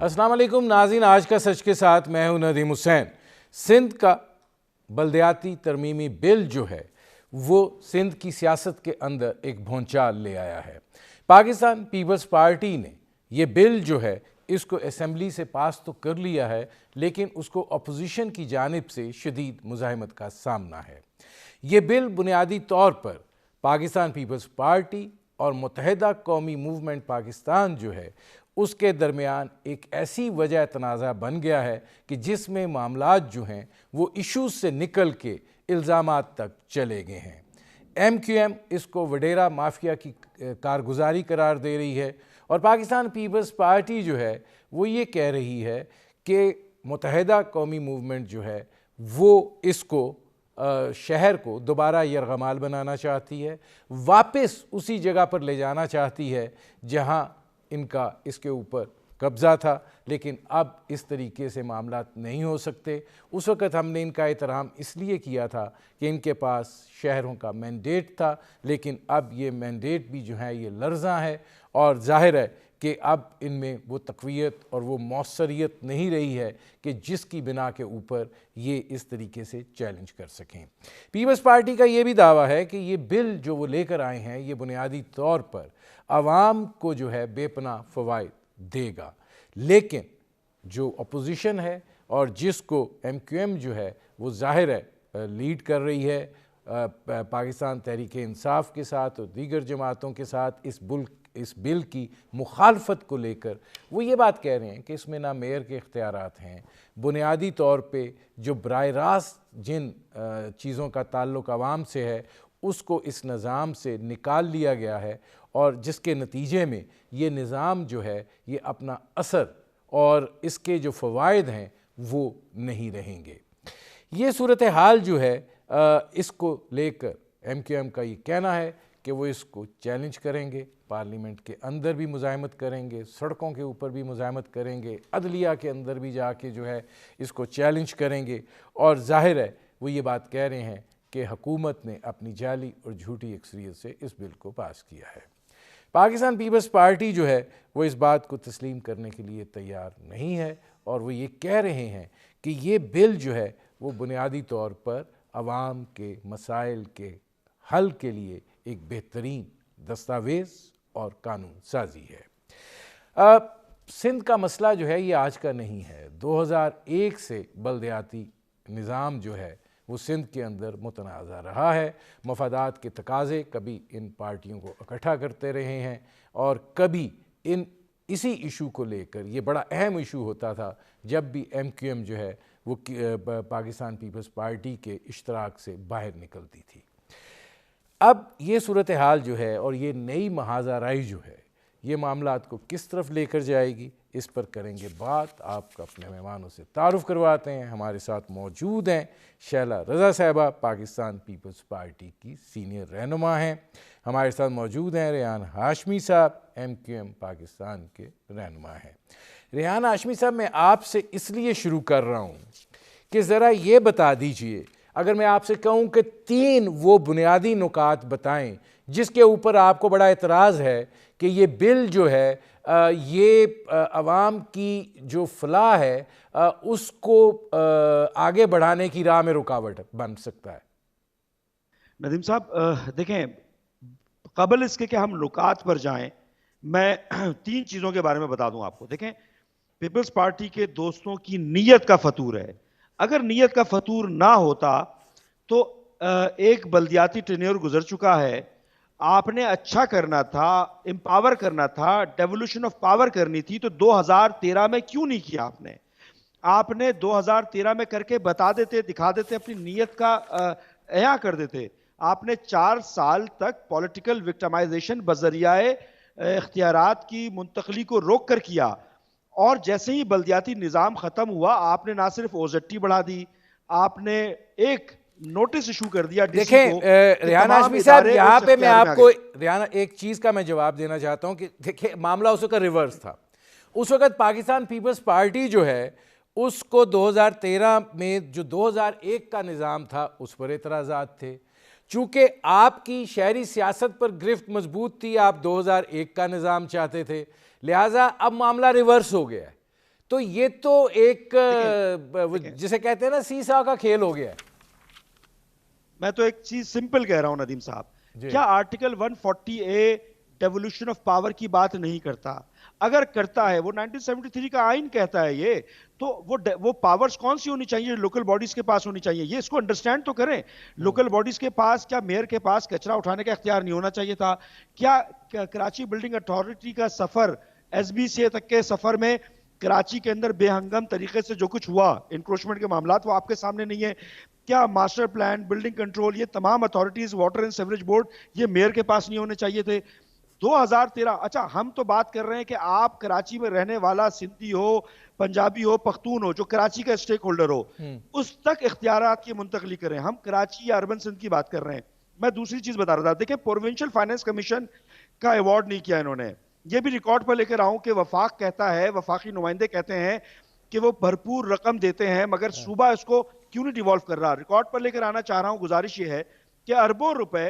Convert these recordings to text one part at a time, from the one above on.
अस्सलाम वालेकुम नाज़रीन, आज का सच के साथ मैं हूं नदीम हुसैन। सिंध का बल्दियाती तरमीमी बिल जो है वो सिंध की सियासत के अंदर एक भूंचाल ले आया है। पाकिस्तान पीपल्स पार्टी ने ये बिल जो है इसको असम्बली से पास तो कर लिया है, लेकिन उसको अपोजिशन की जानिब से शदीद मुज़ाहिमत का सामना है। ये बिल बुनियादी तौर पर पाकिस्तान पीपल्स पार्टी और मुत्तहिदा कौमी मूवमेंट पाकिस्तान जो है उसके दरमियान एक ऐसी वजह तनाज़ा बन गया है कि जिसमें मामलात जो हैं वो इशूज़ से निकल के इल्ज़ामात तक चले गए हैं। MQM इसको वडेरा माफिया की कारगुजारी करार दे रही है और पाकिस्तान पीपल्स पार्टी जो है वो ये कह रही है कि मुत्तहिदा कौमी मूवमेंट जो है वो इसको शहर को दोबारा यरगमाल बनाना चाहती है, वापस उसी जगह पर ले जाना चाहती है जहां इनका इसके ऊपर कब्ज़ा था। लेकिन अब इस तरीके से मामलात नहीं हो सकते। उस वक़्त हमने इनका एहतराम इसलिए किया था कि इनके पास शहरों का मैंडेट था, लेकिन अब ये मैंडेट भी जो है ये लर्ज़ा है और ज़ाहिर है कि अब इनमें वो तक़वियत और वो मौसरियत नहीं रही है कि जिसकी बिना के ऊपर ये इस तरीके से चैलेंज कर सकें। पीपल्स पार्टी का ये भी दावा है कि ये बिल जो वो लेकर आए हैं ये बुनियादी तौर पर आवाम को जो है बेपनाह फ़वाइद देगा, लेकिन जो अपोजिशन है और जिसको MQM जो है वो ज़ाहिर है लीड कर रही है पाकिस्तान तहरीक इंसाफ के साथ और दीगर जमातों के साथ इस बिल की मुखालफत को लेकर वो ये बात कह रहे हैं कि इसमें ना मेयर के इख्तियारात हैं, बुनियादी तौर पे जो बराह रास्त जिन चीज़ों का ताल्लुक़ आवाम से है उसको इस निज़ाम से निकाल लिया गया है और जिसके नतीजे में ये निज़ाम जो है ये अपना असर और इसके जो फ़वाइद हैं वो नहीं रहेंगे। ये सूरत हाल जो है इसको लेकर MQM का ये कहना है कि वो इसको चैलेंज करेंगे, पार्लियामेंट के अंदर भी मुज़ाहिमत करेंगे, सड़कों के ऊपर भी मुज़ाहिमत करेंगे, अदलिया के अंदर भी जाके जो है इसको चैलेंज करेंगे और ज़ाहिर है वो ये बात कह रहे हैं कि हुकूमत ने अपनी जाली और झूठी अक्सरियत से इस बिल को पास किया है। पाकिस्तान पीपल्स पार्टी जो है वो इस बात को तस्लीम करने के लिए तैयार नहीं है और वो ये कह रहे हैं कि ये बिल जो है वो बुनियादी तौर पर आवाम के मसाइल के हल के लिए एक बेहतरीन दस्तावेज़ और कानून साजी है। सिंध का मसला जो है ये आज का नहीं है। 2001 से बल्दियाती निज़ाम जो है वो सिंध के अंदर मुतनाज़ा रहा है। मफादात के तकाज़े कभी इन पार्टियों को इकट्ठा करते रहे हैं और कभी इसी इशू को लेकर ये बड़ा अहम इशू होता था जब भी MQM जो है वो पाकिस्तान पीपल्स पार्टी के इश्तराक से बाहर निकलती थी। अब ये सूरत हाल जो है और ये नई महाज़ाराई जो है ये मामलात को किस तरफ लेकर जाएगी, इस पर करेंगे बात। आपको अपने मेहमानों से तारुफ़ करवाते हैं। हमारे साथ मौजूद हैं शैला रज़ा साहिबा, पाकिस्तान पीपल्स पार्टी की सीनियर रहनुमा हैं। हमारे साथ मौजूद हैं रेहान हाशमी साहब, MQM पाकिस्तान के रहनुमा हैं। रेहान हाशमी साहब, मैं आपसे इसलिए शुरू कर रहा हूँ कि ज़रा ये बता दीजिए, अगर मैं आपसे कहूँ कि 3 वो बुनियादी नुकात बताएं जिसके ऊपर आपको बड़ा एतराज़ है कि ये बिल जो है ये अवाम की जो फलाह है उसको आगे बढ़ाने की राह में रुकावट बन सकता है। नदीम साहब देखें, कबल इसके कि हम नुकात पर जाएं, मैं 3 चीज़ों के बारे में बता दूं आपको। देखें, पीपल्स पार्टी के दोस्तों की नीयत का फतूर है। अगर नीयत का फतूर ना होता तो एक बल्दियाती टेन्योर गुजर चुका है, आपने अच्छा करना था, एम्पावर करना था, डेवोल्यूशन ऑफ पावर करनी थी, तो 2013 में क्यों नहीं किया आपने? आपने 2013 में करके बता देते, दिखा देते, अपनी नीयत का एया कर देते। आपने 4 साल तक पॉलिटिकल विक्टिमाइजेशन बजरियाए इख्तियारात की मुंतकली को रोक कर किया और जैसे ही बल्दियाती निज़ाम ख़त्म हुआ आपने ना सिर्फ OZT बढ़ा दी, आपने एक नोटिस इशू कर दिया। देखें रेहान हाशमी साहब, यहाँ पे मैं आपको रेहान एक चीज़ का मैं जवाब देना चाहता हूँ कि देखिए मामला उस वक्त रिवर्स था। उस वक्त पाकिस्तान पीपल्स पार्टी जो है उसको 2013 में जो 2001 का निज़ाम था उस पर एतराज़ात थे। चूँकि आपकी शहरी सियासत पर गिरफ्त मजबूत थी, आप 2001 का निज़ाम चाहते थे, लिहाजा अब मामला रिवर्स हो गया है। तो ये तो एक जिसे कहते हैं ना सीसा का खेल हो गया है। मैं तो एक चीज सिंपल कह रहा हूं नदीम साहब, क्या article 140A devolution of power की बात नहीं करता? अगर करता है, वो 1973 का आइन कहता है ये, तो वो पावर्स कौन सी होनी चाहिए? लोकल बॉडीज के पास होनी चाहिए। ये इसको अंडरस्टैंड तो करें। लोकल बॉडीज के पास, क्या मेयर के पास कचरा उठाने का इख्तियार नहीं होना चाहिए था? क्या कराची बिल्डिंग अथॉरिटी का सफर SBCA तक के सफर में कराची के अंदर बेहंगम तरीके से जो कुछ हुआ, इंक्रोचमेंट के मामला, वो आपके सामने नहीं है? क्या मास्टर प्लान, बिल्डिंग कंट्रोल, ये तमाम authorities, water and sewerage board, ये मेयर के पास नहीं होने चाहिए थे? 2013, अच्छा हम तो बात कर रहे हैं कि आप कराची में रहने वाला सिंधी हो, पंजाबी हो, पख्तून हो, जो कराची का स्टेक होल्डर हो, उस तक इख्तियारात की मुंतकली करें। हम कराची या अर्बन सिंध की बात कर रहे हैं। मैं दूसरी चीज बता रहा था, देखिए प्रोविंशियल फाइनेंस कमीशन का अवार्ड नहीं किया इन्होंने। ये भी रिकॉर्ड पर लेकर आऊं कि वफाक कहता है, वफाकी नुमाइंदे कहते हैं कि वो भरपूर रकम देते हैं, मगर सूबा इसको क्यों नहीं डिवॉल्व कर रहा? रिकॉर्ड पर लेकर आना चाह रहा हूं। गुजारिश ये है कि अरबों रुपए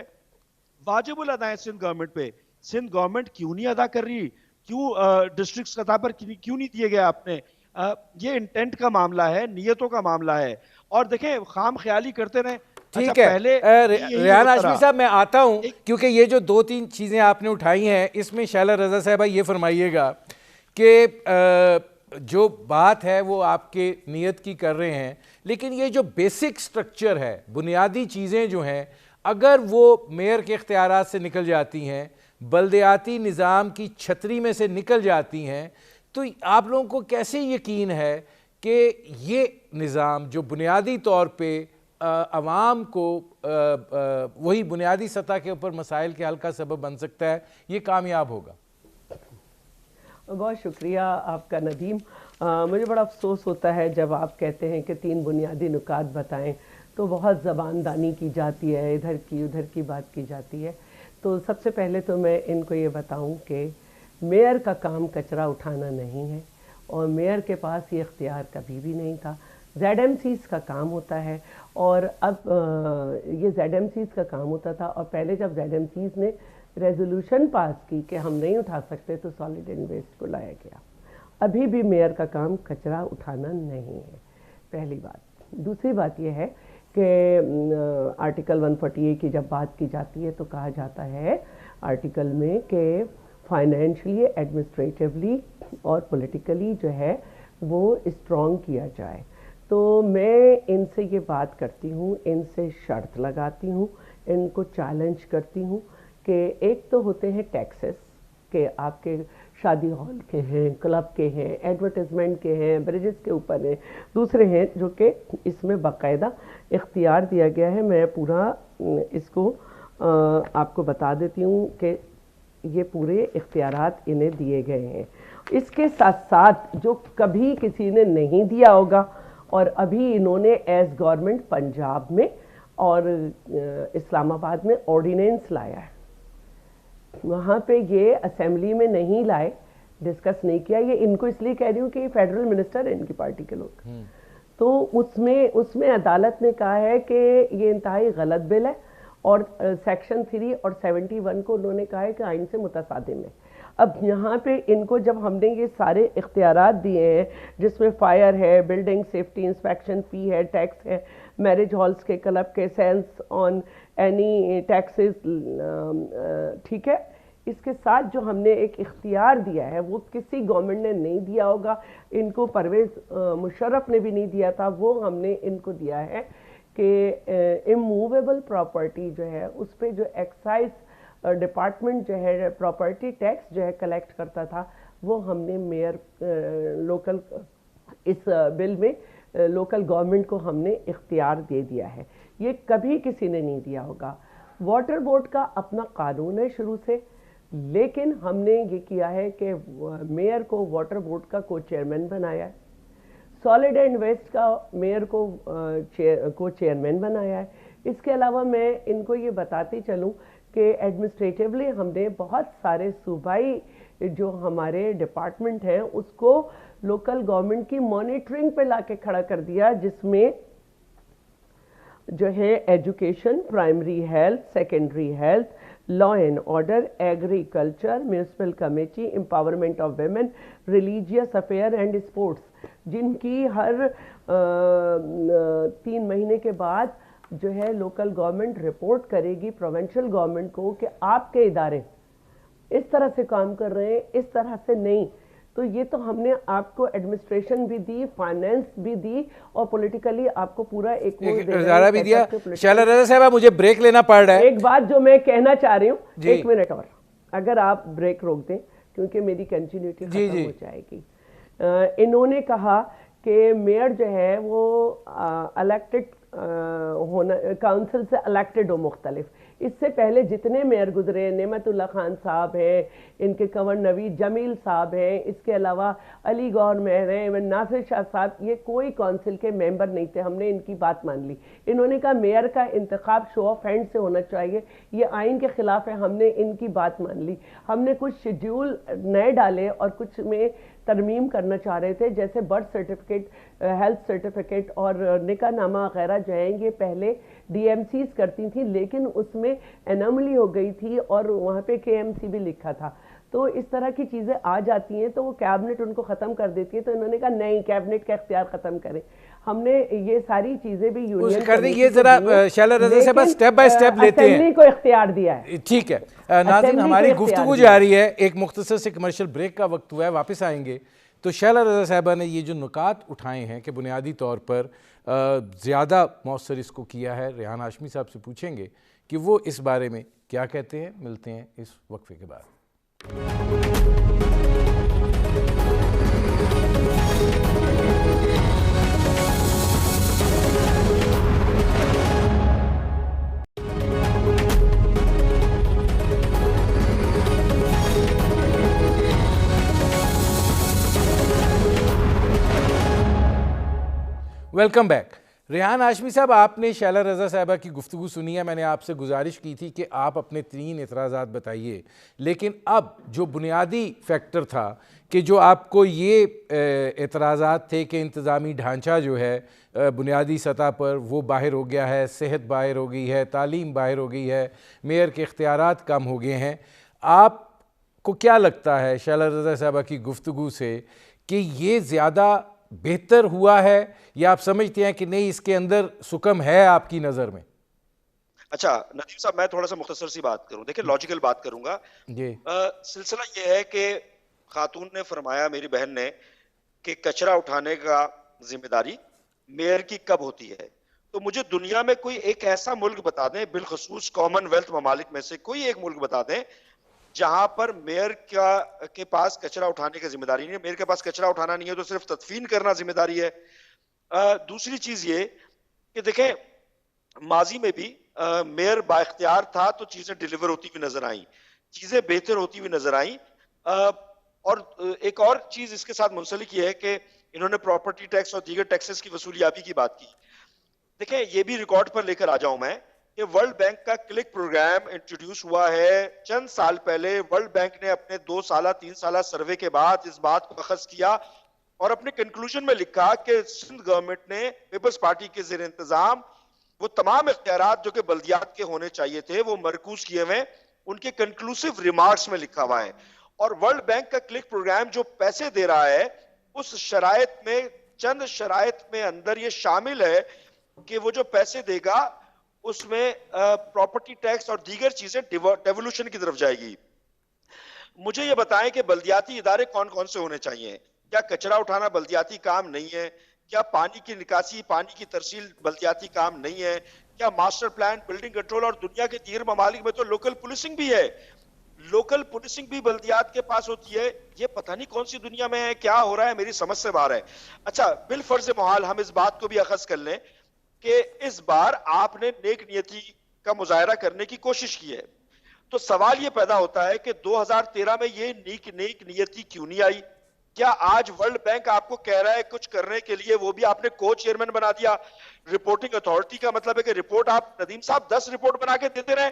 वाजिबुल अदा है सिंध गवर्नमेंट पे, सिंध गवर्नमेंट क्यों नहीं अदा कर रही? क्यों डिस्ट्रिक्ट सतह पर क्यों नहीं दिए गए आपने? ये इंटेंट का मामला है, नियतों का मामला है। और देखें, खाम ख्याली करते रहे। ठीक अच्छा, है, पहले रेहान हाशमी साहब, मैं आता हूं, क्योंकि ये जो 2-3 चीजें आपने उठाई हैं, इसमें शैला रजा साहब ये फरमाइएगा कि जो बात है वो आपके नियत की कर रहे हैं, लेकिन ये जो बेसिक स्ट्रक्चर है, बुनियादी चीज़ें जो हैं, अगर वो मेयर के इख्तियारात से निकल जाती हैं, बल्दियाती निज़ाम की छतरी में से निकल जाती हैं, तो आप लोगों को कैसे यकीन है कि ये निज़ाम जो बुनियादी तौर पे अवाम को वही बुनियादी सतह के ऊपर मसाइल के हल का सबब बन सकता है, ये कामयाब होगा? बहुत शुक्रिया आपका नदीम। मुझे बड़ा अफसोस होता है जब आप कहते हैं कि 3 बुनियादी नुकात बताएं, तो बहुत ज़बानदानी की जाती है, इधर की उधर की बात की जाती है। तो सबसे पहले तो मैं इनको ये बताऊं कि मेयर का काम कचरा उठाना नहीं है, और मेयर के पास ये इख्तियार कभी भी नहीं था। ZMCs का काम होता है, और अब ये ZMCs का काम होता था, और पहले जब ZMCs ने रेजोल्यूशन पास की कि हम नहीं उठा सकते, तो सॉलिड एंड वेस्ट को लाया गया। अभी भी मेयर का काम कचरा उठाना नहीं है, पहली बात। दूसरी बात यह है कि आर्टिकल 148 की जब बात की जाती है तो कहा जाता है आर्टिकल में कि फाइनेंशियली, एडमिनिस्ट्रेटिवली और पॉलिटिकली जो है वो स्ट्रॉन्ग किया जाए। तो मैं इनसे ये बात करती हूँ, इनसे शर्त लगाती हूँ, इनको चैलेंज करती हूँ कि एक तो होते हैं टैक्सेस के, आपके शादी हॉल के हैं, क्लब के हैं, एडवर्टाइजमेंट के हैं, ब्रिजेस के ऊपर हैं। दूसरे हैं जो कि इसमें बाकायदा इख्तियार दिया गया है। मैं पूरा इसको आपको बता देती हूँ कि ये पूरे इख्तियारात इन्हें दिए गए हैं। इसके साथ साथ जो कभी किसी ने नहीं दिया होगा, और अभी इन्होंने एज गवर्नमेंट पंजाब में और इस्लामाबाद में ऑर्डिनेंस लाया है, वहाँ पे ये असेंबली में नहीं लाए, डिस्कस नहीं किया। ये इनको इसलिए कह रही हूँ कि ये फेडरल मिनिस्टर है इनकी पार्टी के लोग। तो उसमें अदालत ने कहा है कि ये इंतहाई गलत बिल है, और सेक्शन 3 और 71 को उन्होंने कहा है कि आइन से मुतसादिम है। अब यहाँ पे इनको जब हमने ये सारे इख्तियारात दिए हैं, जिसमें फायर है, बिल्डिंग सेफ्टी इंस्पेक्शन फी है, टैक्स है, मैरिज हॉल्स के, क्लब के, सेंस ऑन एनी टैक्सेस, ठीक है, इसके साथ जो हमने एक इख्तियार दिया है वो किसी गवर्नमेंट ने नहीं दिया होगा, इनको परवेज़ मुशर्रफ ने भी नहीं दिया था, वो हमने इनको दिया है कि इमूवेबल प्रॉपर्टी जो है उस पर जो एक्साइज डिपार्टमेंट जो है प्रॉपर्टी टैक्स जो है कलेक्ट करता था, वो हमने मेयर लोकल इस बिल में लोकल गवर्नमेंट को हमने इख्तियार दे दिया है। ये कभी किसी ने नहीं दिया होगा। वाटर बोर्ड का अपना कानून है शुरू से, लेकिन हमने ये किया है कि मेयर को वाटर बोर्ड का को चेयरमैन बनाया है, सॉलिड एंड वेस्ट का मेयर को चेयरमैन बनाया है। इसके अलावा मैं इनको ये बताती चलूँ कि एडमिनिस्ट्रेटिवली हमने बहुत सारे सूबाई जो हमारे डिपार्टमेंट हैं उसको लोकल गवर्नमेंट की मॉनिटरिंग पे लाके खड़ा कर दिया, जिसमें जो है education, primary health, secondary health, law and order, agriculture, municipal committee, empowerment of women, religious affair and sports, जिनकी हर 3 महीने के बाद जो है लोकल गवर्नमेंट रिपोर्ट करेगी प्रोविंशियल गवर्नमेंट को कि आपके इदारे इस तरह से काम कर रहे हैं, इस तरह से नहीं। तो ये तो हमने आपको एडमिनिस्ट्रेशन भी दी, फाइनेंस भी दी और पॉलिटिकली आपको पूरा एक इजारा भी दिया। शैला रजा साहब, मुझे ब्रेक लेना पड़ रहा है। एक बात जो मैं कहना चाह रही हूँ, 1 मिनट और अगर आप ब्रेक रोक दें क्योंकि मेरी कंटिन्यूटी खत्म हो जाएगी। इन्होंने कहा कि मेयर जो है वो इलेक्टेड होना, काउंसिल से इलेक्टेड हो मुख्तलिफ। इससे पहले जितने मेयर गुजरे, नेमतुल्ला खान साहब हैं, इनके कंवर नवीद जमील साहब हैं, इसके अलावा अली गौर मेयर हैं, इवन नासिर शाह साहब, ये कोई काउंसिल के मेंबर नहीं थे। हमने इनकी बात मान ली। इन्होंने कहा मेयर का इंतखाब शो ऑफ हैंड से होना चाहिए, ये आइन के खिलाफ है। हमने इनकी बात मान ली। हमने कुछ शेड्यूल नए डाले और कुछ में तरमीम करना चाह रहे थे, जैसे बर्थ सर्टिफिकेट, हेल्थ सर्टिफिकेट और निकाहनामा वगैरह जो है ये पहले डीएमसीज करती थी, लेकिन उसमें एनोमली हो गई थी और वहाँ पे केएमसी भी लिखा था। तो इस तरह की चीज़ें आ जाती हैं तो वो कैबिनेट उनको ख़त्म कर देती है। तो इन्होंने कहा नहीं, कैबिनेट का इख्तियार ख़त्म करें। हमने ये सारी चीज़ें भी यूनियन कर दी। ये जरा शैला रजा साहब स्टेप बाय स्टेप लेते हैं। को इख्तियार दिया है। ठीक है नाज़रीन, हमारी गुफ्तगू जारी है। एक मुख्तसर से कमर्शियल ब्रेक का वक्त हुआ है, वापस आएंगे। तो शैला रजा साहबा ने ये जो नुकात उठाए हैं कि बुनियादी तौर पर ज़्यादा मौसर इसको किया है, रेहान हाशमी साहब से पूछेंगे कि वो इस बारे में क्या कहते हैं। मिलते हैं इस वक्फे के बाद। Welcome back. रेहान हाशमी साहब, आपने शैला रजा साहबा की गुफ्तगू सुनी है। मैंने आपसे गुजारिश की थी कि आप अपने 3 एतराज़ात बताइए, लेकिन अब जो बुनियादी फैक्टर था कि जो आपको ये एतराज़ात थे कि इंतज़ामी ढांचा जो है बुनियादी सतह पर वो बाहर हो गया है, सेहत बाहर हो गई है, तालीम बाहर हो गई है, मेयर के इख्तियारात कम हो गए हैं। आपको क्या लगता है शैला रजा साहबा की गुफ्तगू से कि ये ज़्यादा बेहतर हुआ है या आप समझते हैं कि नहीं, इसके अंदर सुकम है आपकी नज़र में? अच्छा नदीम साहब, मैं थोड़ा सा मुख्तसर सी बात करूं, देखिए लॉजिकल बात करूंगा। सिलसिला ये है कि खातून ने फरमाया, मेरी बहन ने, कि कचरा उठाने का जिम्मेदारी मेयर की कब होती है। तो मुझे दुनिया में कोई एक ऐसा मुल्क बता दें, बिलखसूस कॉमनवेल्थ ममालिक में से कोई एक मुल्क बता दें जहां पर मेयर के पास कचरा उठाने की जिम्मेदारी नहीं है। मेयर के पास कचरा उठाना नहीं है तो सिर्फ तदफीन करना जिम्मेदारी है। दूसरी चीज ये कि देखें, माजी में भी मेयर बाइख्तियार था तो चीजें डिलीवर होती हुई नजर आई, चीजें बेहतर होती हुई नजर आई। और एक और चीज इसके साथ मुंसलिक ये है कि इन्होंने प्रॉपर्टी टैक्स और दीगर टैक्सेस की वसूलियाबी की बात की। देखें, ये भी रिकॉर्ड पर लेकर आ जाऊं मैं कि वर्ल्ड बैंक का क्लिक प्रोग्राम इंट्रोड्यूस हुआ है चंद साल पहले। वर्ल्ड बैंक ने अपने 2 साल 3 साल सर्वे के बाद इस बात को अखज़ किया और अपने कंक्लूजन में लिखा कि सिंध गवर्नमेंट ने पीपल्स पार्टी के ज़ेर इंतजाम वो तमाम इख्तियारात जो कि बल्दियात के होने चाहिए थे वो मरकूज किए हुए उनके कंक्लूसिव रिमार्क्स में लिखा हुआ है। और वर्ल्ड बैंक का क्लिक प्रोग्राम जो पैसे दे रहा है, उस शराइत में, चंद शराइत में अंदर ये शामिल है कि वो जो पैसे देगा उसमें प्रॉपर्टी टैक्स और दीगर चीजें डेवोल्यूशन की तरफ जाएगी। मुझे ये बताएं कि बल्दियाती इदारे कौन कौन से होने चाहिए। क्या कचरा उठाना बल्दियाती काम नहीं है? क्या पानी की निकासी, पानी की तरसील बल्दियाती काम नहीं है? क्या मास्टर प्लान, बिल्डिंग कंट्रोल और दुनिया के दीगर ममालिक में तो लोकल पुलिसिंग भी है, लोकल पुलिसिंग भी बल्दियात के पास होती है। ये पता नहीं कौन सी दुनिया में है, क्या हो रहा है, मेरी समझ से बाहर है। अच्छा, बिल फर्ज मुहाल हम इस बात को भी अखज़ कर लें कि इस बार आपने नेक नियति का मुजाहरा करने की कोशिश की है, तो सवाल ये पैदा होता है कि 2013 में ये नेक नियति क्यों नहीं आई? क्या आज वर्ल्ड बैंक आपको कह रहा है कुछ करने के लिए, वो भी आपने को चेयरमैन बना दिया रिपोर्टिंग अथॉरिटी का? मतलब है कि रिपोर्ट आप, नदीम साहब, 10 रिपोर्ट बना के देते रहे,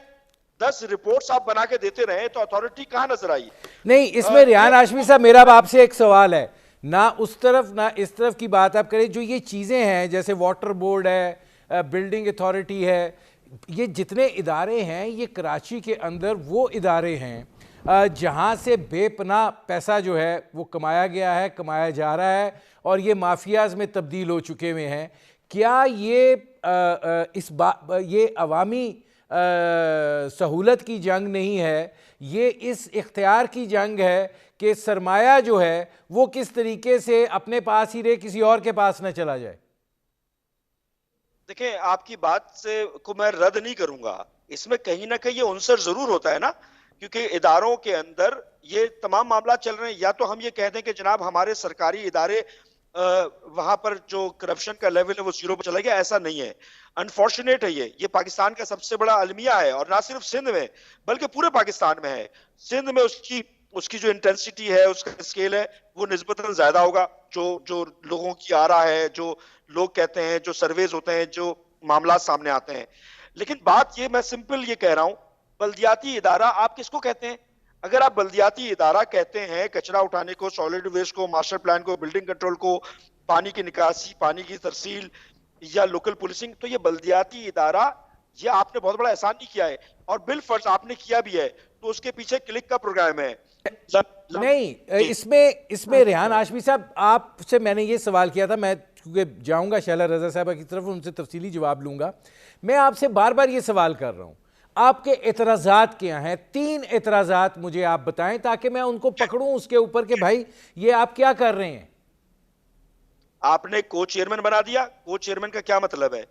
10 रिपोर्ट्स आप बना के देते रहे, तो अथॉरिटी कहां नजर आई? नहीं, इसमें रेहान हाशमी साहब, मेरा आपसे एक सवाल है, ना उस तरफ ना इस तरफ की बात आप करें। जो ये चीज़ें हैं जैसे वाटर बोर्ड है, बिल्डिंग अथॉरिटी है, ये जितने इदारे हैं ये कराची के अंदर वो इदारे हैं जहाँ से बेपनाह पैसा जो है वो कमाया गया है, कमाया जा रहा है और ये माफियाज में तब्दील हो चुके हुए हैं। क्या ये ये अवामी सहूलत की जंग नहीं है, ये इस इख्तियार की जंग है कि सरमाया जो है वो किस तरीके से अपने पास ही रहे, किसी और के पास न चला जाए? देखिए, आपकी बात से को मैं रद्द नहीं करूंगा, इसमें कहीं ना कहीं ये उनसर जरूर होता है ना, क्योंकि इदारों के अंदर ये तमाम मामला चल रहे हैं। या तो हम ये कह दें कि जनाब हमारे सरकारी इदारे वहां पर जो करप्शन का लेवल है वो 0 पर चला गया, ऐसा नहीं है। अनफॉर्चुनेट है ये पाकिस्तान का सबसे बड़ा अलमिया है, और ना सिर्फ सिंध में बल्कि पूरे पाकिस्तान में है। सिंध में उसकी जो इंटेंसिटी है, उसका स्केल है, वो निस्बतन ज्यादा होगा। जो लोगों की आ रहा है, जो लोग कहते हैं, जो सर्वेज होते हैं, जो मामला सामने आते हैं। लेकिन बात ये, मैं सिंपल ये कह रहा हूं, बल्दियाती इदारा आप किसको कहते हैं? अगर आप बल्दियाती इदारा कहते हैं कचरा उठाने को, सॉलिड वेस्ट को, मास्टर प्लान को, बिल्डिंग कंट्रोल को, पानी की निकासी, पानी की तरसील या लोकल पुलिसिंग, तो ये बल्दियाती इदारा, ये आपने बहुत बड़ा एहसान नहीं किया है, और बिल फर्ज आपने किया भी है, तो उसके पीछे क्लिक का प्रोग्राम है। नहीं, इसमें रेहान हाशमी साहब, आपसे मैंने ये सवाल किया था, मैं क्योंकि जाऊंगा शैला रजा साहबा की तरफ, उनसे तफसीली जवाब लूंगा। मैं आपसे बार बार ये सवाल कर रहा हूं, आपके एतराज़ात क्या हैं? 3 एतराज़ात मुझे आप बताएं ताकि मैं उनको पकड़ूं उसके ऊपर कि भाई ये आप क्या कर रहे हैं। आपने को चेयरमैन बना दिया। को चेयरमैन का क्या मतलब है?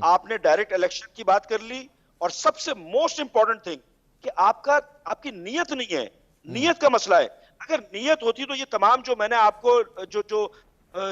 आपने डायरेक्ट इलेक्शन की बात कर ली, और सबसे मोस्ट इंपॉर्टेंट थिंग कि आपकी नीयत नहीं है। नीयत का मसला है। अगर नीयत होती तो ये तमाम जो मैंने आपको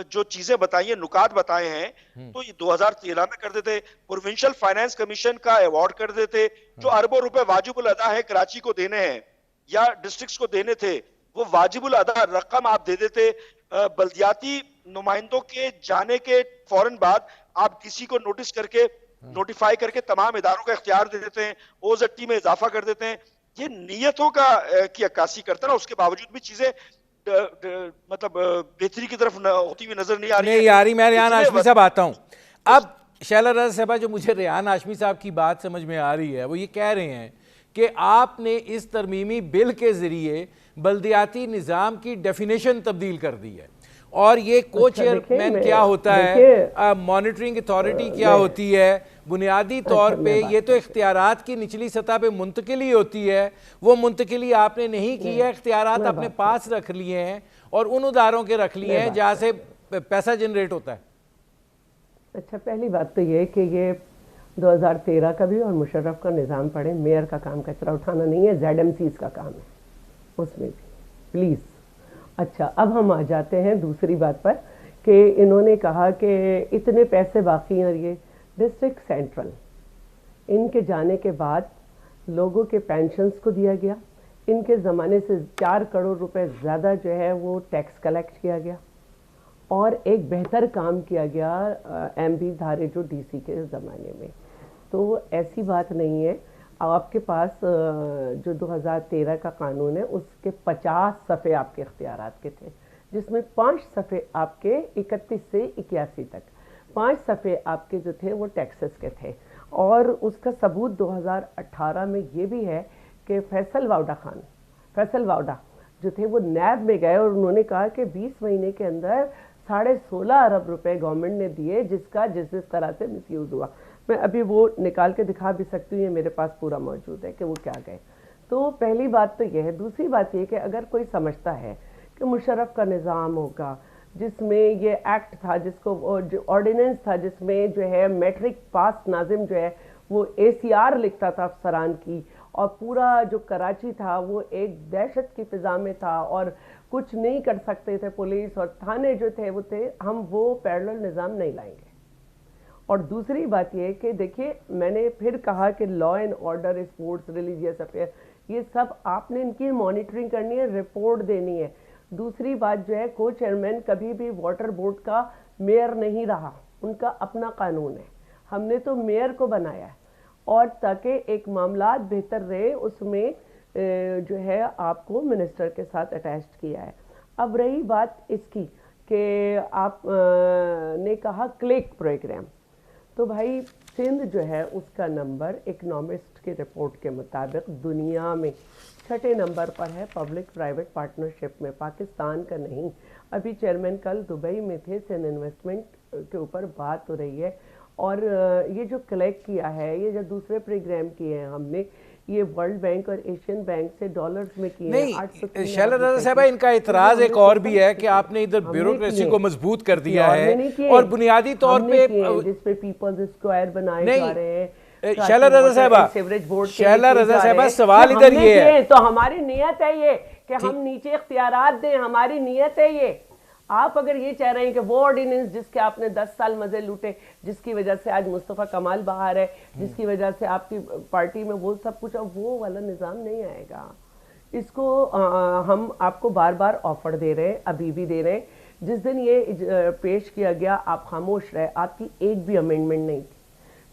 जो चीजें बताई हैं, नुकात बताए हैं, तो ये 2013 में कर देते। प्रोविंशियल फाइनेंस कमीशन का अवार्ड कर देते। जो अरबों रुपए वाजिबुल अदा है कराची को देने हैं या डिस्ट्रिक्ट्स को देने थे, वो वाजिबुल अदा रकम आप दे देते। बल्दियाती नुमाइंदों के जाने के फौरन बाद आप डीसी को नोटिफाई करके तमाम इदारों का इख्तियार दे देते हैं, ओजट्टी में इजाफा कर देते हैं। ये नीयतों की अक्कासी करता है ना, उसके बावजूद भी चीजें मतलब बेहतरी की तरफ होती हुई नजर नहीं आ रही है। नहीं आ रही। मैं रेहान हाशमी साहब आता हूं। अब शैला रजा साहबा, जो मुझे रेहान हाशमी साहब की बात समझ में आ रही है वो ये कह रहे हैं कि आपने इस तरमीमी बिल के जरिए बल्दियाती निज़ाम की डेफिनेशन तब्दील कर दी है, और ये को चेयरमैन क्या होता है, मॉनिटरिंग अथॉरिटी क्या होती है, बुनियादी तौर पे ये तो इख्तियारात की निचली सतह पे मुंतकिली होती है। वो मुंतकिली आपने नहीं की है, इख्तियारात अपने पास रख लिए हैं और उन उदारों के रख लिए हैं जहाँ से पैसा जनरेट होता है। अच्छा, पहली बात तो ये कि ये 2013 का भी और मुशर्रफ का निज़ाम पढ़े। मेयर का काम कचरा उठाना नहीं है, ZMCs का काम है उसमें भी, प्लीज़। अच्छा, अब हम आ जाते हैं दूसरी बात पर कि इन्होंने कहा कि इतने पैसे बाकी हैं, और ये डिस्ट्रिक्ट सेंट्रल, इनके जाने के बाद लोगों के पेंशन्स को दिया गया। इनके ज़माने से 4 करोड़ रुपए ज़्यादा जो है वो टैक्स कलेक्ट किया गया, और एक बेहतर काम किया गया MB धारे जो DC के ज़माने में। तो ऐसी बात नहीं है। आपके पास जो 2013 का कानून है उसके 50 सफ़े आपके इख्तियारात के थे, जिसमें 5 सफ़े आपके 31 से 81 तक, 5 सफ़े आपके जो थे वो टैक्सेस के थे। और उसका सबूत 2018 में ये भी है कि फैसल वाउडा जो थे वो नैब में गए, और उन्होंने कहा कि 20 महीने के अंदर 16.5 अरब रुपए गवर्नमेंट ने दिए, जिस तरह से मिसयूज़ हुआ। मैं अभी वो निकाल के दिखा भी सकती हूँ, ये मेरे पास पूरा मौजूद है कि वो क्या गए। तो पहली बात तो ये है। दूसरी बात ये कि अगर कोई समझता है कि मुशर्रफ का निज़ाम होगा जिसमें ये एक्ट था, जिसको जो ऑर्डिनेंस था जिसमें जो है मैट्रिक पास नाजिम जो है वो ACR लिखता था अफसरान की, और पूरा जो कराची था वो एक दहशत की फिजा में था और कुछ नहीं कर सकते थे पुलिस और थाने जो थे वो थे, हम वो पैरेलल निज़ाम नहीं लाएंगे। और दूसरी बात ये कि देखिए, मैंने फिर कहा कि law and order, sports, religious affair, ये सब आपने इनकी मॉनिटरिंग करनी है, रिपोर्ट देनी है। दूसरी बात जो है, को चेयरमैन कभी भी वाटर बोर्ड का मेयर नहीं रहा, उनका अपना कानून है। हमने तो मेयर को बनाया है, और ताकि एक मामला बेहतर रहे उसमें जो है आपको मिनिस्टर के साथ अटैच्ड किया है। अब रही बात इसकी कि आप ने कहा क्लिक प्रोग्राम, तो भाई सिंध जो है उसका नंबर इकोनॉमिस्ट की रिपोर्ट के मुताबिक दुनिया में 6ठे नंबर पर है पब्लिक प्राइवेट पार्टनरशिप में, पाकिस्तान का नहीं। अभी चेयरमैन कल दुबई में थे, सिंध इन्वेस्टमेंट के ऊपर बात हो रही है। और ये जो कलेक्ट किया है, ये जो दूसरे प्रोग्राम किए हैं हमने, ये वर्ल्ड बैंक और एशियन बैंक से डॉलर्स में किए हैं। नहीं शैला रजा साहबा, इनका इतराज एक और भी है कि आपने इधर ब्यूरोक्रेसी को मजबूत कर दिया है और बुनियादी तौर पे जिस पे पीपल्स स्क्वायर बनाए जा रहे हैं। शैला रजा साहबा, शैला रजा साहबा, सवाल इधर ये है, तो हमारी नियत है ये कि हम नीचे इख्तियारात दें, हमारी नियत है ये। आप अगर ये चाह रहे हैं कि वो ऑर्डिनेंस जिसके आपने 10 साल मजे लूटे, जिसकी वजह से आज मुस्तफ़ा कमाल बाहर है, जिसकी वजह से आपकी पार्टी में वो सब कुछ, अब वो वाला निज़ाम नहीं आएगा। इसको हम आपको बार बार ऑफर दे रहे हैं, अभी भी दे रहे हैं। जिस दिन ये पेश किया गया आप खामोश रहे, आपकी एक भी अमेंडमेंट नहीं थी।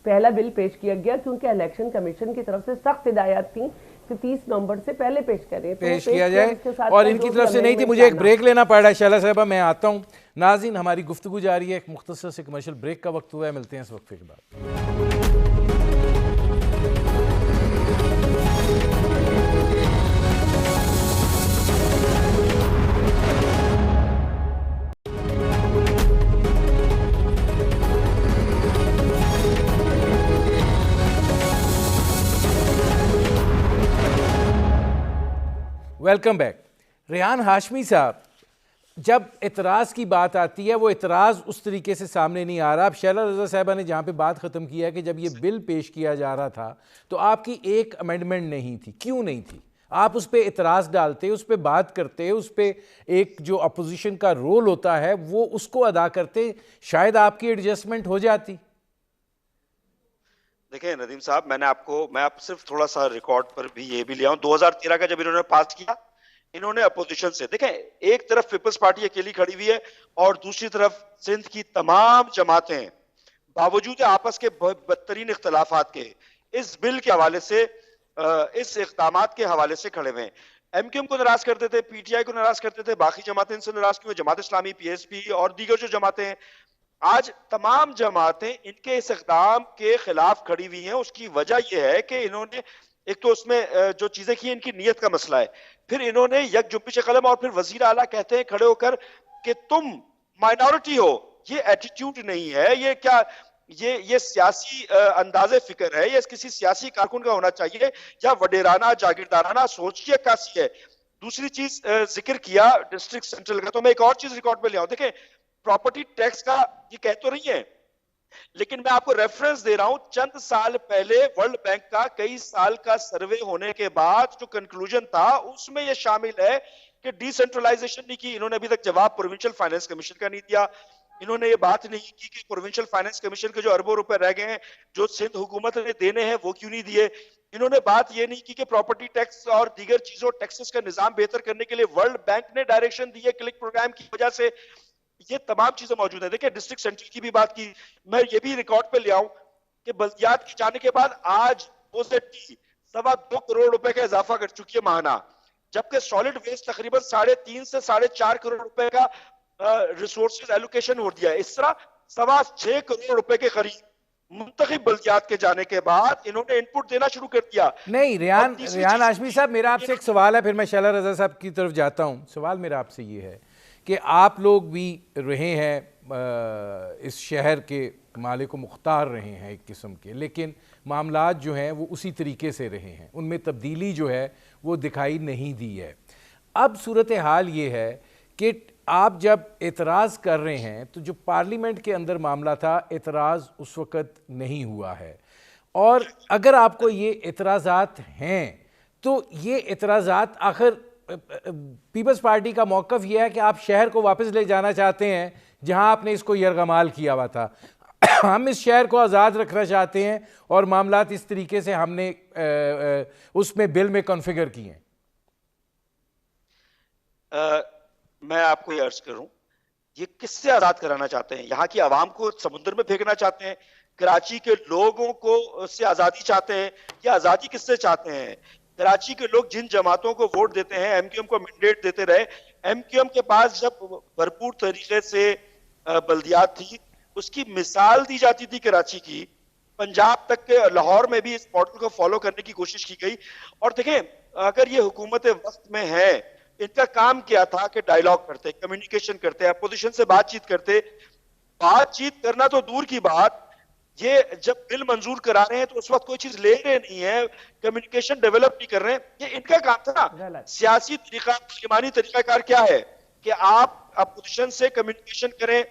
पहला बिल पेश किया गया क्योंकि इलेक्शन कमीशन की तरफ से सख्त हिदायत थी कि 30 नवंबर से पहले पेश करें, पेश किया जाए, और इनकी तरफ से नहीं थी। मुझे एक ब्रेक लेना पड़ रहा है शैला साहबा, मैं आता हूँ। नाज़रीन, हमारी गुफ्तगू जारी है, एक मुख्तसर से कमर्शियल ब्रेक का वक्त हुआ है, मिलते हैं इस वक्फे के बाद। Welcome back. रेहान हाशमी साहब, जब इतराज़ की बात आती है वो इतराज़ उस तरीके से सामने नहीं आ रहा। अब शैला रज़ा साहिबा ने जहाँ पे बात ख़त्म किया है कि जब ये बिल पेश किया जा रहा था तो आपकी एक अमेंडमेंट नहीं थी। क्यों नहीं थी? आप उस पर इतराज़ डालते, उस पर बात करते, उस पर एक जो अपोजिशन का रोल होता है वो उसको अदा करते, शायद आपकी एडजस्टमेंट हो जाती। देखिए नदीम साहब, मैं आप सिर्फ थोड़ा सा रिकॉर्ड पर भी ये भी ले आऊं। 2013 का जब इन्होंने पास किया, इन्होंने अपोजिशन से, देखें, एक तरफ पीपल्स पार्टी अकेली खड़ी हुई है और दूसरी तरफ सिंध की तमाम जमातें बावजूद आपस के बदतरीन इख्तलाफात के इस बिल के हवाले से, इस इक़दामात के हवाले से खड़े हुए हैं। एमक्यूएम को नाराज करते थे, पीटीआई को नाराज करते थे, बाकी जमातें इनसे नाराज क्यों? जमात इस्लामी, पीएसपी और दीगर जो जमातें हैं, आज तमाम जमातें इनके इस इक़दाम के खिलाफ खड़ी हुई हैं। उसकी वजह यह है कि इन्होंने एक तो उसमें जो चीजें की, इनकी नीयत का मसला है, फिर इन्होंने यकजुंबिश कलम, और फिर वजीर आला कहते हैं खड़े होकर कि तुम माइनॉरिटी हो। ये एटीट्यूड नहीं है, ये क्या, ये सियासी अंदाजे फिक्र है, ये किसी सियासी कारकुन का होना चाहिए या वडेराना जागीरदाराना सोच की अक्कासी है। दूसरी चीज जिक्र किया डिस्ट्रिक्ट सेंट्रल का, तो मैं एक और चीज रिकॉर्ड पे ले आऊं। देखें, प्रॉपर्टी टैक्स का ये कह तो रही है, लेकिन मैं आपको रेफरेंस दे रहा हूं, चंद साल पहले वर्ल्ड बैंक का कई साल का सर्वे होने के बाद जो कंक्लूजन था उसमें यह शामिल है कि डिसेंट्रलाइजेशन नहीं की। इन्होंने अभी तक जवाब प्रोविंशियल फाइनेंस कमीशन का नहीं दिया। इन्होंने ये बात नहीं की कि प्रोविंशियल फाइनेंस कमीशन के जो अरबों रुपए रह गए हैं जो सिंध हुकूमत ने देने हैं वो क्यों नहीं दिए। इन्होंने बात ये नहीं की कि प्रॉपर्टी टैक्स और दीगर चीजों टैक्सेस का निजाम बेहतर करने के लिए वर्ल्ड बैंक ने डायरेक्शन दी है क्लिक प्रोग्राम की वजह से। ये तमाम चीजें मौजूद है। देखिए, डिस्ट्रिक्ट सेंट्रल की भी बात की, मैं ये भी रिकॉर्ड पे ले आऊं कि बल्दियात के जाने के बाद आज ओजेटी 2.25 करोड़ रुपए का इजाफा कर चुकी है माहाना, जबकि सॉलिड वेस्ट तकरीबन 3.5 से 4.5 करोड़ रुपए का रिसोर्सेज एलोकेशन हो दिया है। इस तरह 6.25 करोड़ रुपए के करीब मुंतखब बल्दियात के जाने के बाद इन्होंने इनपुट देना शुरू कर दिया। नहीं, रेहान हाशमी साहब, मेरा आपसे एक सवाल है, फिर मैं शैला रजा साहब की तरफ जाता हूं। सवाल मेरा आपसे ये है कि आप लोग भी रहे हैं इस शहर के मालिक मुख्तार रहे हैं एक किस्म के, लेकिन मामलात जो हैं वो उसी तरीके से रहे हैं, उनमें तब्दीली जो है वो दिखाई नहीं दी है। अब सूरत हाल ये है कि आप जब एतराज़ कर रहे हैं तो जो पार्लियामेंट के अंदर मामला था, एतराज़ उस वक़्त नहीं हुआ है, और अगर आपको ये एतराज़ात हैं तो ये एतराज़ात आखिर पीपल्स पार्टी का मौक़िफ़ यह है कि आप शहर को वापस ले जाना चाहते हैं जहां आपने इसको यरगमाल किया हुआ था। हम इस शहर को आज़ाद रखना चाहते हैं और मामलात इस तरीके से हमने उसमें बिल में कॉन्फ़िगर किए हैं। मैं आपको ये अर्ज करूं, ये किससे आज़ाद कराना चाहते हैं? यहाँ की आवाम को समुद्र में फेंकना चाहते हैं? कराची के लोगों को से आज़ादी चाहते हैं या आज़ादी किससे चाहते हैं? कराची के लोग जिन जमातों को वोट देते हैं, एमक्यूएम को मैंडेट देते रहे, एमक्यूएम के पास जब भरपूर तरीके से बल्दियात थी, उसकी मिसाल दी जाती थी कराची की पंजाब तक के लाहौर में भी इस मॉडल को फॉलो करने की कोशिश की गई। और देखें, अगर ये हुकूमत वक्त में है, इनका काम क्या था कि डायलॉग करते, कम्युनिकेशन करते, अपोजिशन से बातचीत करते। बातचीत करना तो दूर की बात, ये जब बिल मंजूर करा रहे हैं तो उस वक्त कोई चीज ले रहे नहीं है, कम्युनिकेशन डेवलप नहीं कर रहे हैं। ये इनका काम था ना। सियासी तरीका, पार्लिमानी तरीकाकार क्या है कि आप अपोजिशन से कम्युनिकेशन करें,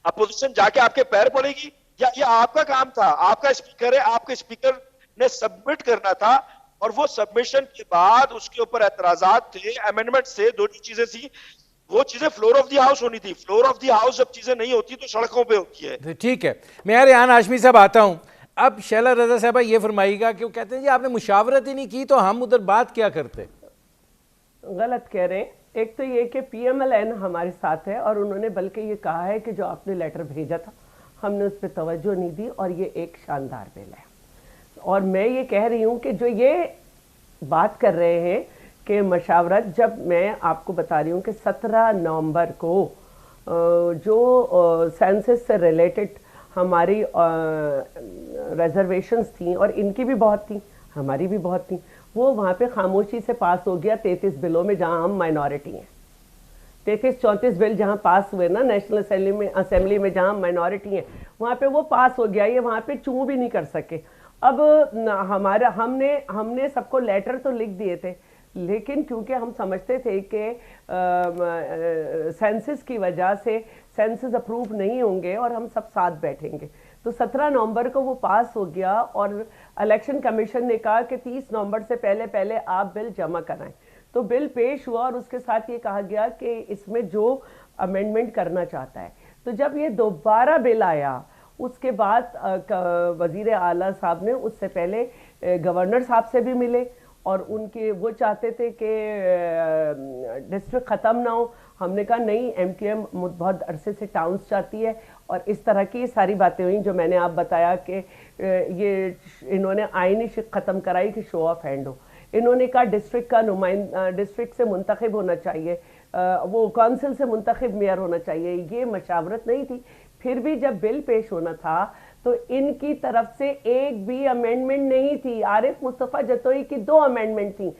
अपोजिशन जाके आपके पैर पड़ेगी, या ये आपका काम था, आपका स्पीकर है, आपके स्पीकर ने सबमिट करना था, और वो सबमिशन के बाद उसके ऊपर एतराजात थे, अमेंडमेंट थे, दोनों चीजें थी। वो चीजें फ्लोर ऑफ द हाउस होनी थी। फ्लोर ऑफ द हाउस जब चीजें नहीं होती तो सड़कों पे होती है। ठीक है, मैं यार रेहान हाशमी साहब आता हूं। अब शैला रजा साहबा ये फरमाइएगा कि वो कहते हैं जी आपने मुशावरत ही नहीं की तो हम उधर बात क्या करते। गलत कह रहे हैं। एक तो ये कि PMLN हमारे साथ है और उन्होंने बल्कि ये कहा है कि जो आपने लेटर भेजा था हमने उस पर तवज्जो नहीं दी और ये एक शानदार बिल है। और मैं ये कह रही हूँ कि जो ये बात कर रहे हैं कि मशावरत, जब मैं आपको बता रही हूँ कि 17 नवंबर को जो सेंसस से रिलेटेड हमारी रिजर्वेशंस थी, और इनकी भी बहुत थी, हमारी भी बहुत थी, वो वहाँ पे खामोशी से पास हो गया 33 बिलों में जहाँ हम माइनॉरिटी हैं। 33-34 बिल जहाँ पास हुए ना नेशनल असेंबली में जहाँ माइनॉरिटी हैं, वहाँ पे वो पास हो गया। ये वहाँ पे चूँ भी नहीं कर सके। अब हमारा हमने सबको लेटर तो लिख दिए थे, लेकिन क्योंकि हम समझते थे कि सेंसस की वजह से सेंसस अप्रूव नहीं होंगे और हम सब साथ बैठेंगे, तो 17 नवंबर को वो पास हो गया। और इलेक्शन कमीशन ने कहा कि 30 नवंबर से पहले आप बिल जमा कराएं। तो बिल पेश हुआ और उसके साथ ये कहा गया कि इसमें जो अमेंडमेंट करना चाहता है। तो जब ये दोबारा बिल आया, उसके बाद वजीर आला साहब ने उससे पहले गवर्नर साहब से भी मिले और उनके वो चाहते थे कि डिस्ट्रिक्ट ख़त्म ना हो। हमने कहा नहीं, MQM बहुत अरसे से टाउन्स चाहती है, और इस तरह की सारी बातें हुई जो मैंने आप बताया कि ये इन्होंने आईनी शिक ख़त्म कराई कि शो ऑफ हैंड हो। इन्होंने कहा डिस्ट्रिक्ट का नुमाइंदा डिस्ट्रिक्ट से मुंतखब होना चाहिए, वो काउंसिल से मुंतखब मेयर होना चाहिए। ये मशावरत नहीं थी। फिर भी जब बिल पेश होना था तो इनकी तरफ से एक भी अमेंडमेंट नहीं थी। आरिफ मुस्तफ़ा जतोई की 2 अमेंडमेंट थी,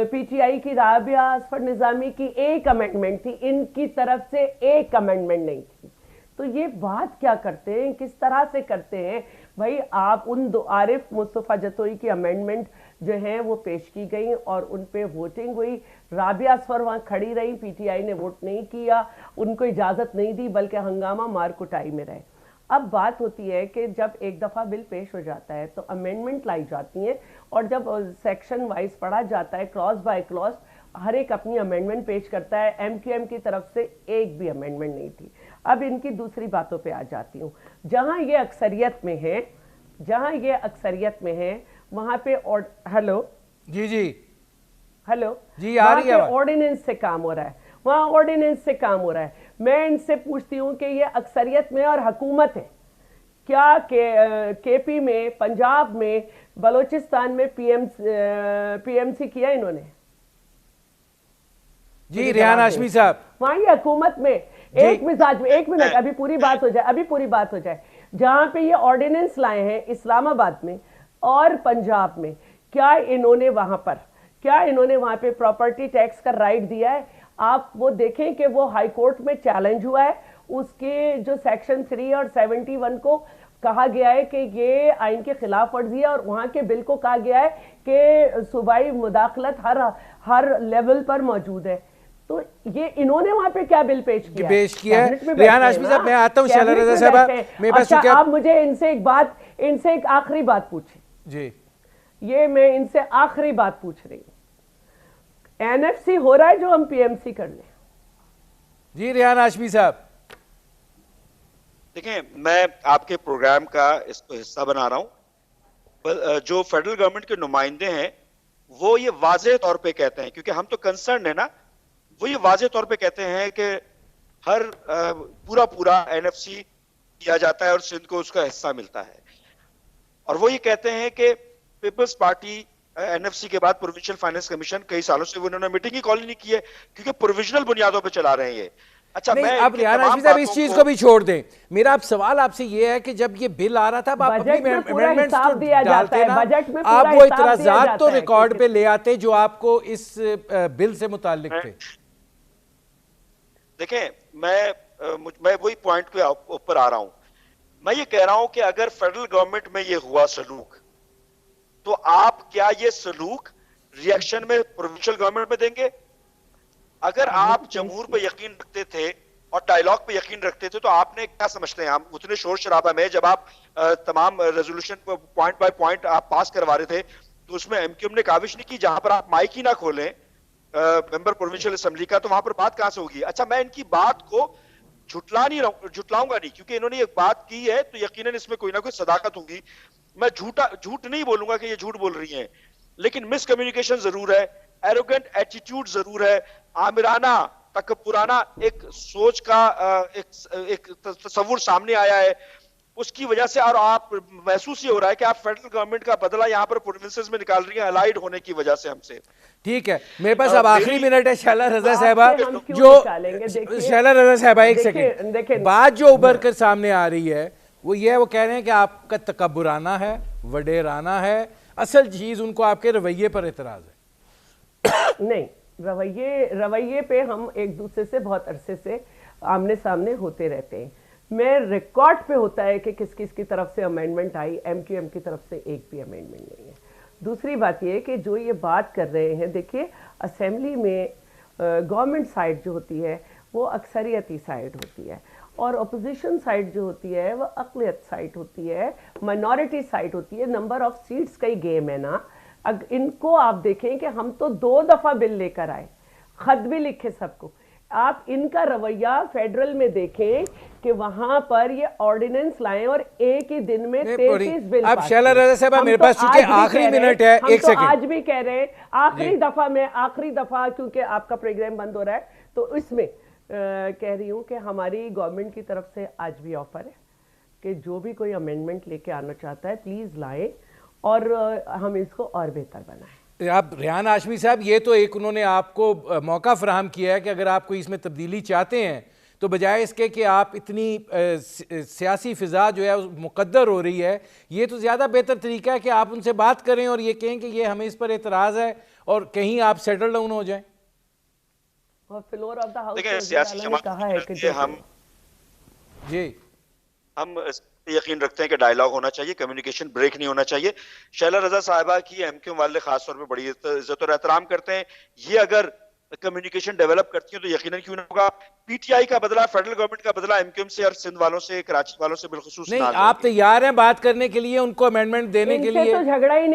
PTI की राबिया असफर निज़ामी की 1 अमेंडमेंट थी, इनकी तरफ से 1 अमेंडमेंट नहीं थी। तो ये बात क्या करते हैं, किस तरह से करते हैं भाई। आप उन 2 आरिफ मुस्तफ़ा जतोई की अमेंडमेंट जो हैं वो पेश की गई और उन पे वोटिंग हुई। राबिया असफर वहाँ खड़ी रही, PTI ने वोट नहीं किया, उनको इजाज़त नहीं दी, बल्कि हंगामा मार कुटाई में रहे। अब बात होती है कि जब एक दफ़ा बिल पेश हो जाता है तो अमेंडमेंट लाई जाती हैं, और जब सेक्शन वाइज पढ़ा जाता है क्लॉज बाय क्लॉज, हर एक अपनी अमेंडमेंट पेश करता है। MQM की तरफ से एक भी अमेंडमेंट नहीं थी। अब इनकी दूसरी बातों पे आ जाती हूँ। जहाँ ये अक्सरियत में है वहाँ पे हेलो जी हेलो जी आ रही है, ऑर्डिनेंस से काम हो रहा है, वहाँ ऑर्डिनेंस से काम हो रहा है। मैं इनसे पूछती हूँ कि ये अक्सरियत में और हुकूमत है क्या? KP में, पंजाब में, बलोचिस्तान में PMC किया इन्होंने? जी रेहान हाशमी साहब, वहाँ ये हुकूमत में एक मिजाज में, 1 मिनट, अभी पूरी बात हो जाए। जहाँ पे ये ऑर्डिनेंस लाए हैं इस्लामाबाद में और पंजाब में, क्या इन्होंने वहाँ पे प्रॉपर्टी टैक्स का राइट दिया है? आप वो देखें कि वो हाई कोर्ट में चैलेंज हुआ है, उसके जो सेक्शन 3 और 71 को कहा गया है कि ये आइन के खिलाफ वर्जी है, और वहाँ के बिल को कहा गया है कि सूबाई मुदाखलत हर लेवल पर मौजूद है। तो ये इन्होंने वहाँ पे क्या बिल पेश किया है? रेहान हाशमी साहब, मैं आता हूँ शैला रजा साहब, मेरे पास अच्छा, आप मुझे इनसे एक आखिरी बात पूछे जी। ये मैं इनसे आखिरी बात पूछ रही हूँ, NFC हो रहा है जो हम PMC कर लें? जी रेहान हाशमी साहब, देखें, मैं आपके प्रोग्राम का इसको हिस्सा बना रहा हूं। जो फेडरल गवर्नमेंट के नुमाइंदे हैं वो ये वाज़ेह तौर पे कहते हैं, क्योंकि हम तो कंसर्न है ना, वो ये वाज़ेह तौर पे कहते हैं कि हर पूरा NFC किया जाता है और सिंध को उसका हिस्सा मिलता है। और वो ये कहते हैं कि पीपल्स पार्टी NFC के बाद प्रोविंशियल फाइनेंस कमीशन, कई सालों से उन्होंने मीटिंग ही कॉल नहीं की है, क्योंकि प्रोविजनल बुनियादों पे चला रहे हैं ये। अच्छा, नहीं, मैं अब इनकी रियान तमाम हाशमी साहब इस बातों चीज को- को भी छोड़ दें। मेरा अब सवाल आपसे ये है कि जब ये बिल आ रहा था, अब आप बजट अपनी में पूरा amendments हिसाब तो दिया जाता डालते है, ना, बजट में पूरा आप वो हिसाब दिया इतराजात जाता तो है कि रिकॉर्ड पे ले आते जो आपको इस बिल से मुताल्लिक थे। देखें, मैं वही पॉइंट पे ऊपर आ रहा हूं। मैं ये कह रहा हूं कि अगर फेडरल गवर्नमेंट में ये हुआ सलूक, तो आप क्या ये सलूक रिएक्शन में प्रोविंशियल गवर्नमेंट में देंगे? अगर आप जमहूर पे यकीन रखते थे और डायलॉग पे यकीन रखते थे, तो आपने क्या समझते हैं, हम उतने शोर शराबा में जब आप तमाम रेजोल्यूशन पॉइंट बाय पॉइंट आप पास करवा रहे थे, तो उसमें एमक्यूएम ने काविश नहीं की जहां पर आप माइक ही ना खोलें मेंबर प्रोविंशियल असेंबली का, तो वहां पर बात कहां से होगी? अच्छा, मैं इनकी बात को झुटलाऊंगा नहीं, क्योंकि इन्होंने एक बात की है तो यकीनन इसमें कोई ना कोई सदाकत होगी। मैं झूठ नहीं बोलूंगा कि ये झूठ बोल रही हैं, लेकिन मिसकम्युनिकेशन जरूर है, एरोगेंट एटीट्यूड जरूर है, आमिराना तकब्बुराना एक सोच का एक तस्वुर सामने आया है, उसकी वजह से। और आप महसूस ये हो रहा है कि आप फेडरल गवर्नमेंट का बदला यहां पर प्रोविंसेस में निकाल रही हैं, अलाइड होने की वजह से हमसे। ठीक है, मेरे पास अब आखिरी मिनट है। शैला रजा आपसे साहबा, हम क्यों जो निकालेंगे? देखिए, शैला रजा साहबा, एक देखिए, सेकंड, बात जो उभर कर सामने आ रही है वो ये है, वो कह रहे हैं कि आपका तकब्बुराना है, वडेराना है, असल चीज उनको आपके रवैये पर एतराज है। नहीं, रवैये पे हम एक दूसरे से बहुत अरसे से आमने सामने होते रहते हैं। मैं रिकॉर्ड पे होता है कि किस किस की तरफ से अमेंडमेंट आई, एमक्यूएम की तरफ से एक भी अमेंडमेंट नहीं है। दूसरी बात ये कि जो ये बात कर रहे हैं, देखिए असेंबली में गवर्नमेंट साइड जो होती है वो अक्सरियती साइड होती है, और अपोजिशन साइड जो होती है वो अक़लियत साइड होती है, माइनॉरिटी साइड होती है। नंबर ऑफ सीट्स का ही गेम है ना। इनको आप देखें कि हम तो 2 दफ़ा बिल लेकर आए, खत भी लिखे सबको। आप इनका रवैया फेडरल में देखें कि वहां पर ये ऑर्डिनेंस लाएं और एक ही दिन में 33 बिल। अब शैला रजा साहब, मेरे पास चूंकि आखिरी मिनट है, एक सेकंड, आज भी कह रहे हैं आखिरी दफा क्योंकि आपका प्रोग्राम बंद हो रहा है, तो इसमें कह रही हूं कि हमारी गवर्नमेंट की तरफ से आज भी ऑफर है कि जो भी कोई अमेंडमेंट लेके आना चाहता है प्लीज लाए और हम इसको और बेहतर बनाएं। आप रियान हाशमी साहब, ये तो एक उन्होंने आपको मौका फराहम किया है कि अगर आप कोई इसमें तब्दीली चाहते हैं तो बजाय इसके कि आप इतनी सियासी फिजा जो है मुकद्दर हो रही है, ये तो ज़्यादा बेहतर तरीका है कि आप उनसे बात करें और ये कहें कि ये हमें इस पर एतराज़ है और कहीं आप सेटल डाउन हो जाएं। और फ्लोर ऑफ द हाउस सियासी जमात कहा है कि हम यकीन रखते हैं कि डायलॉग होना चाहिए, कम्युनिकेशन ब्रेक नहीं होना चाहिए। शैला रजा साहिबा की एमक्यूएम वाले खास तौर पे बड़ी इज्जत और एहतराम करते हैं। ये अगर कम्युनिकेशन डेवलप करती है तो यकीनन क्यों ना होगा। पीटीआई का बदला, फेडरल गवर्नमेंट का बदला एमक्यूएम से और सिंध वालों से, कराची वालों से बिलखुसूस नहीं। आप तैयार हैं बात करने के लिए, उनको अमेंडमेंट देने के लिए? इनसे तो झगड़ा ही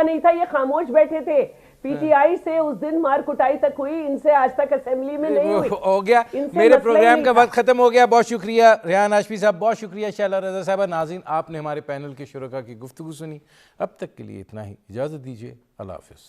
नहीं था, ये खामोश बैठे थे। पीटीआई से उस दिन मार कुटाई तक हुई, इनसे आज तक असेंबली में नहीं हुई। हो गया, मेरे प्रोग्राम का वक्त खत्म हो गया। बहुत शुक्रिया रियान हाशमी साहब, बहुत शुक्रिया शैला रजा साहबा। नाज़रीन, आपने हमारे पैनल के शुरका की गुफ्तगू सुनी। अब तक के लिए इतना ही, इजाज़त दीजिए, अल्लाह हाफ़िज़।